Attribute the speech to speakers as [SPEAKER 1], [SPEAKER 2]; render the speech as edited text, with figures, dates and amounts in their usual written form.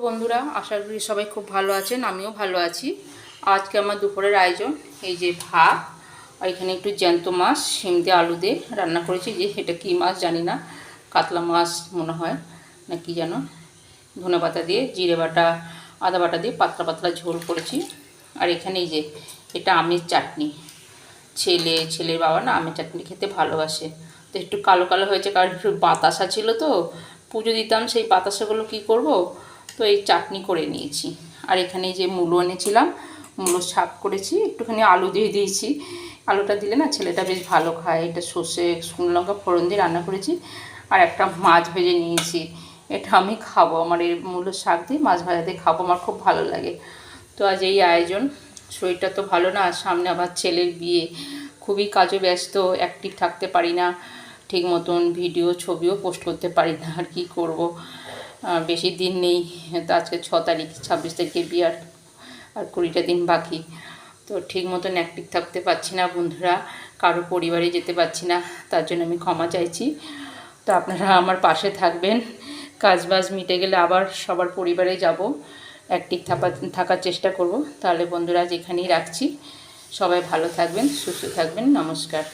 [SPEAKER 1] বন্ধুরা, আশা করি সবাই খুব ভালো আছেন। আমিও ভালো আছি। আজকে আমার দুপুরের আয়োজন এই যে ভাত, আর এখানে একটু জ্যান্ত মাছ শিম দিয়ে আলু দিয়ে রান্না করেছি। যে এটা কী মাছ জানি না, কাতলা মাছ মনে হয় না কি যেন। ধনে পাতা দিয়ে জিরে বাটা আদা বাটা দিয়ে পাতলা পাতলা ঝোল করেছি। আর এখানে এই যে এটা আমের চাটনি। ছেলের বাবা না আমের চাটনি খেতে ভালোবাসে, তো একটু কালো কালো হয়েছে কারণ একটু বাতাসা ছিল, তো পুজো দিতাম সেই বাতাসাগুলো কি করব, তো এই চাটনি করে নিয়েছি। আর এখানে যে মূলো এনেছিলাম, মূলো শাক করেছি, একটুখানি আলু দিয়ে দিয়েছি। আলুটা দিলে না ছেলেটা বেশ ভালো খায়। এটা সর্ষে শুকনো লঙ্কা ফোড়ন দিয়ে রান্না করেছি। আর একটা মাছ ভেজে নিয়েছি, এটা আমি খাবো। আমার এই মূলো শাক দিয়ে মাছ ভাজা দিয়ে খাবো, আমার খুব ভালো লাগে। তো আজ এই আয়োজন। শরীরটা তো ভালো না, সামনে আবার ছেলের বিয়ে, খুবই কাজে ব্যস্ত, অ্যাক্টিভ থাকতে পারি না ঠিক মতন, ভিডিও ছবিও পোস্ট করতে পারি না। আর কি করব, বেশি দিন নেই তো, আজকে 6 তারিখ, 26 তারিখে বিয়ে, আর 20টা দিন বাকি। তো ঠিক মতন অ্যাক্টিভ থাকতে পারছি না বন্ধুরা, কারো পরিবারে যেতে পারছি না, তার জন্য আমি ক্ষমা চাইছি। তো আপনারা আমার পাশে থাকবেন। কাজবাজ মিটে গেলে আবার সবার পরিবারে যাব, অ্যাক্টিভ থাকার চেষ্টা করব। তাহলে বন্ধুরা আজ এখানেই রাখছি। সবাই ভালো থাকবেন, সুস্থ থাকবেন। নমস্কার।